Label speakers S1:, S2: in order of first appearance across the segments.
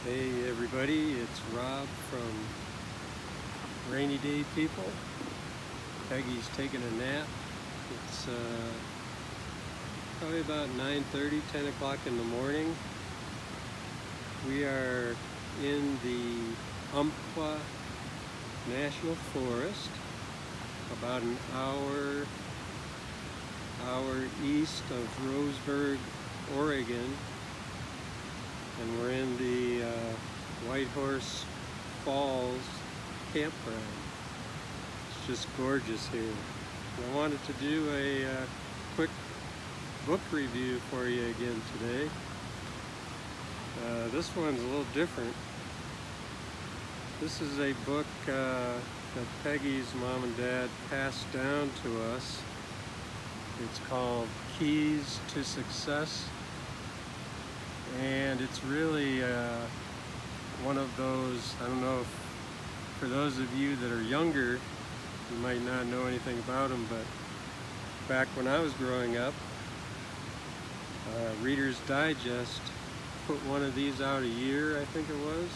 S1: Hey everybody, it's Rob from Rainy Day People. Peggy's taking a nap. It's probably about 9:30, 10 o'clock in the morning. We are in the Umpqua National Forest, about an hour east of Roseburg, Oregon. And we're in the Whitehorse Falls campground. It's just gorgeous here. I wanted to do a quick book review for you again today. This one's a little different. This is a book that Peggy's mom and dad passed down to us. It's called Keys to Success. And it's really one of those, I don't know if for those of you that are younger, you might not know anything about them, but back when I was growing up, Reader's Digest put one of these out a year, I think it was.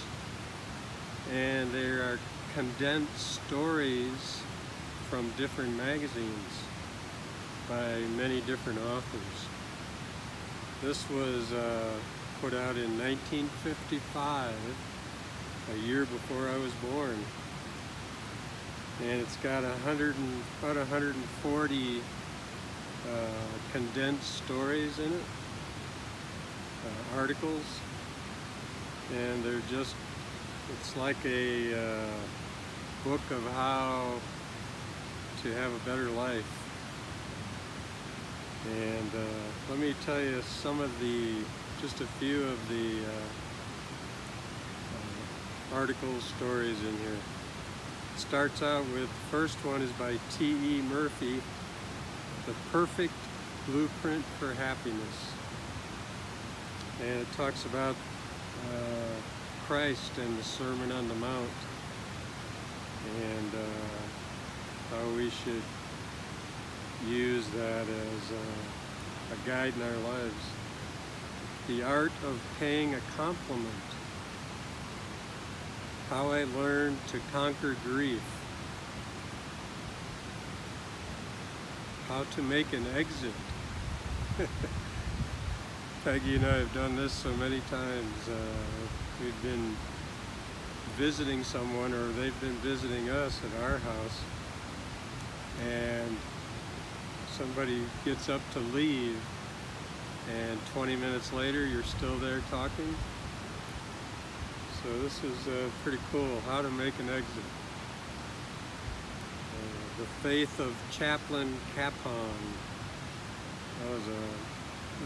S1: And there are condensed stories from different magazines by many different authors. This was put out in 1955, a year before I was born. And it's got about 140 condensed stories in it, articles. And they're just, it's like a book of how to have a better life. And let me tell you just a few of the articles, stories in here. It starts out with, the first one is by T.E. Murphy, The Perfect Blueprint for Happiness. And it talks about Christ and the Sermon on the Mount, and how we should use that as a guide in our lives. The Art of Paying a Compliment. How I Learned to Conquer Grief. How to Make an Exit. Peggy and I have done this so many times. We've been visiting someone, or they've been visiting us at our house, and somebody gets up to leave, and 20 minutes later you're still there talking. So this is pretty cool, How to Make an Exit. The Faith of Chaplain Capon. That was a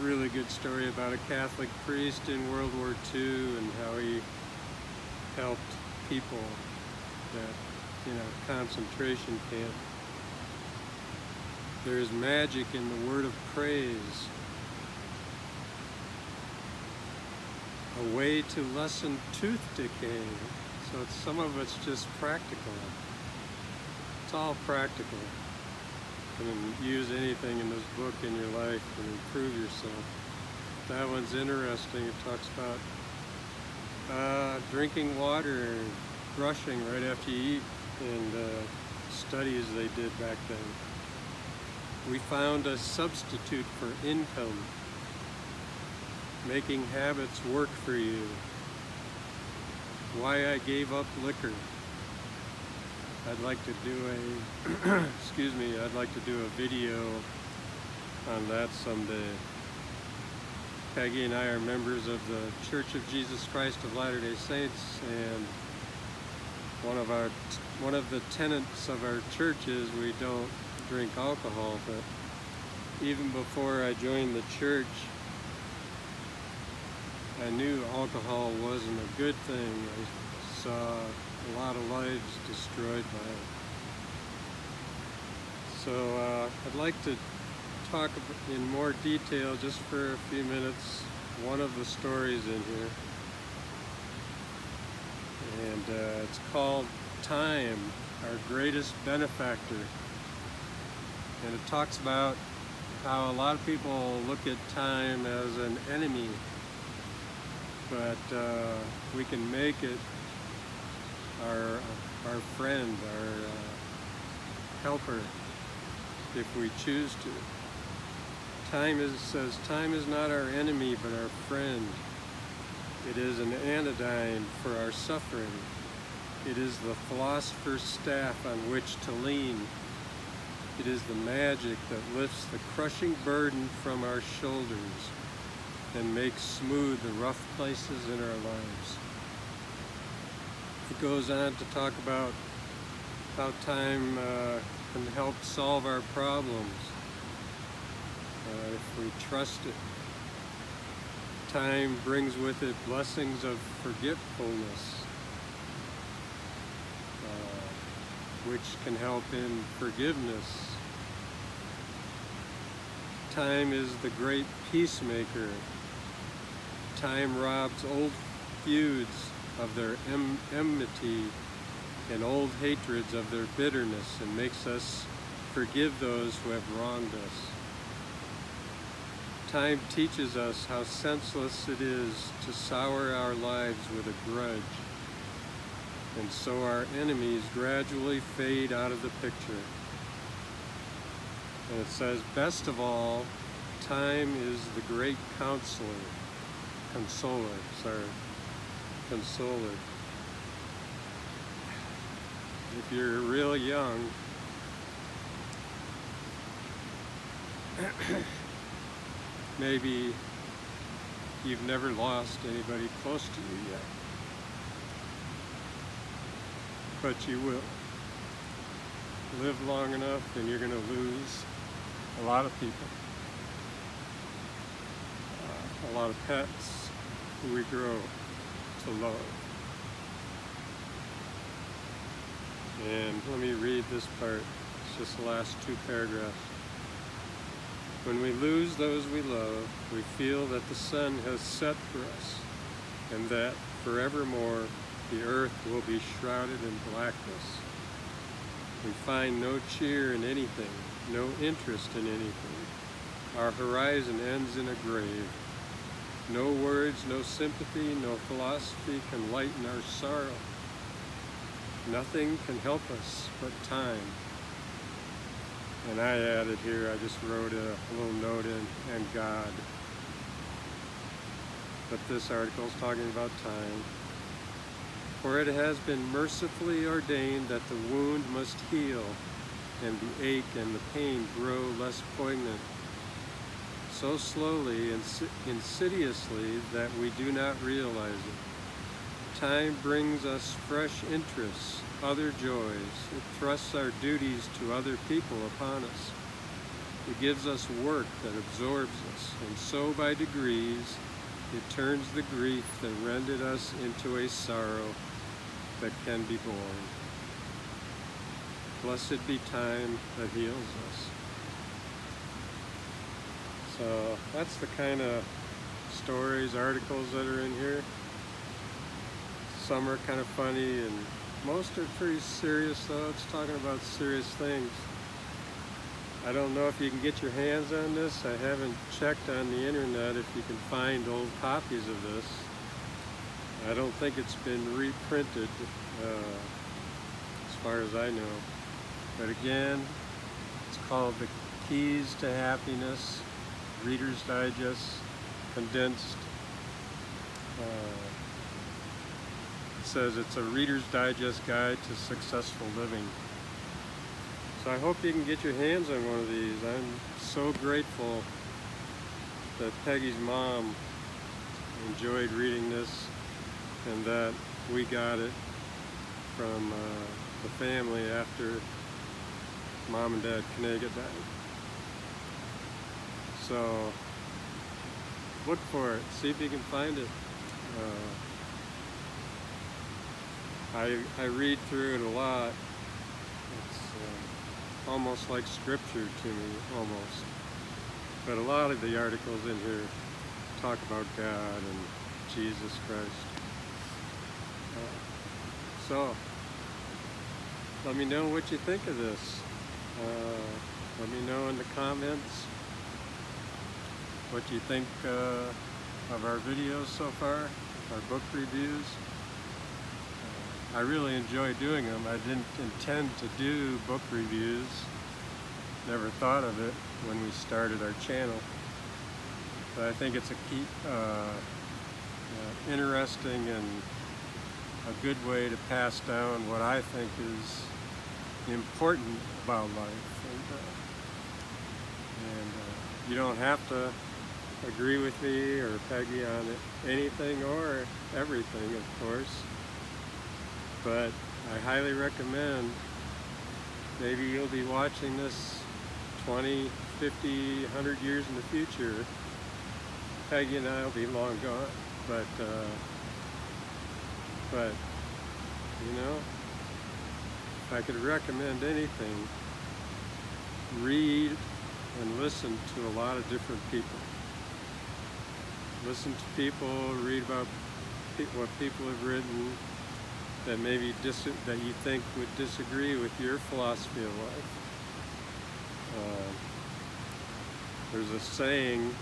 S1: really good story about a Catholic priest in World War II and how he helped people that, concentration camp. There is magic in the word of praise. A way to lessen tooth decay. So some of it's just practical. It's all practical. You can use anything in this book in your life and improve yourself. That one's interesting. It talks about drinking water and brushing right after you eat, and studies they did back then. We found a substitute for income. Making habits work for you. Why I gave up liquor. I'd like to do I'd like to do a video on that someday. Peggy and I are members of the Church of Jesus Christ of Latter-day Saints, and one of the tenets of our church is we don't drink alcohol, but even before I joined the church, I knew alcohol wasn't a good thing. I saw a lot of lives destroyed by it. So I'd like to talk in more detail, just for a few minutes, one of the stories in here. And it's called Time, Our Greatest Benefactor. And it talks about how a lot of people look at time as an enemy. but we can make it our friend, our helper, if we choose to. Time is not our enemy, but our friend. It is an anodyne for our suffering. It is the philosopher's staff on which to lean. It is the magic that lifts the crushing burden from our shoulders and makes smooth the rough places in our lives. It goes on to talk about how time can help solve our problems if we trust it. Time brings with it blessings of forgetfulness, which can help in forgiveness. Time is the great peacemaker. Time robs old feuds of their enmity and old hatreds of their bitterness and makes us forgive those who have wronged us. Time teaches us how senseless it is to sour our lives with a grudge, and so our enemies gradually fade out of the picture. And it says, best of all, time is the great consoler. If you're real young, maybe you've never lost anybody close to you yet, but you will. Live long enough and you're going to lose a lot of people, a lot of pets who we grow to love. And let me read this part. It's just the last 2 paragraphs. When we lose those we love, we feel that the sun has set for us, and that forevermore the earth will be shrouded in blackness. We find no cheer in anything, no interest in anything. Our horizon ends in a grave. No words, no sympathy, no philosophy can lighten our sorrow. Nothing can help us but time. And I added here, I just wrote a little note in, and God. But this article is talking about time. For it has been mercifully ordained that the wound must heal, and the ache and the pain grow less poignant, so slowly and insidiously that we do not realize it. Time brings us fresh interests, other joys. It thrusts our duties to other people upon us. It gives us work that absorbs us, and so by degrees it turns the grief that rended us into a sorrow that can be borne. Blessed be time that heals us. So that's the kind of stories, articles that are in here. Some are kind of funny, and most are pretty serious, though. It's talking about serious things. I don't know if you can get your hands on this. I haven't checked on the internet if you can find old copies of this. I don't think it's been reprinted, as far as I know. But again, it's called The Keys to Happiness, Reader's Digest, condensed. It says it's a Reader's Digest guide to successful living. So I hope you can get your hands on one of these. I'm so grateful that Peggy's mom enjoyed reading this, and that we got it from the family after Mom and Dad Kanaga died. So look for it, see if you can find it. I read through it a lot. It's almost like scripture to me, almost. But a lot of the articles in here talk about God and Jesus Christ. So, let me know what you think of this. Let me know in the comments what you think of our videos so far. our book reviews. I really enjoy doing them. I didn't intend to do book reviews. Never thought of it when we started our channel. But I think it's a key, interesting and a good way to pass down what I think is important about life. And you don't have to agree with me or Peggy on anything or everything, of course. But I highly recommend, maybe you'll be watching this 20, 50, 100 years in the future. Peggy and I will be long gone, but you know, if I could recommend anything, read and listen to a lot of different people. Listen to people, read about what people have written that maybe that you think would disagree with your philosophy of life. There's a saying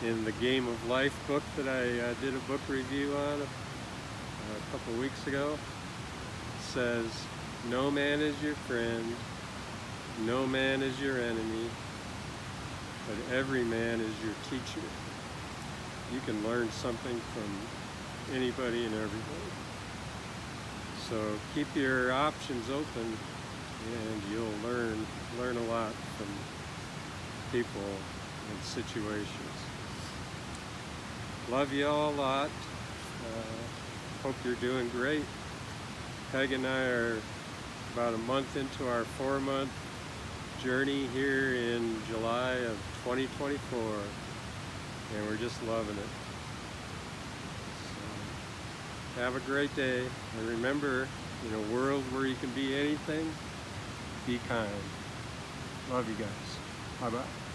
S1: in the Game of Life book that I did a book review on a couple weeks ago. It says, "No man is your friend, no man is your enemy, but every man is your teacher." You can learn something from anybody and everybody. So keep your options open and you'll learn a lot from people and situations. Love you all a lot. Hope you're doing great. Peg and I are about a month into our 4-month journey here in July of 2024, and we're just loving it. So, have a great day, and remember, in a world where you can be anything, be kind. Love you guys. Bye-bye.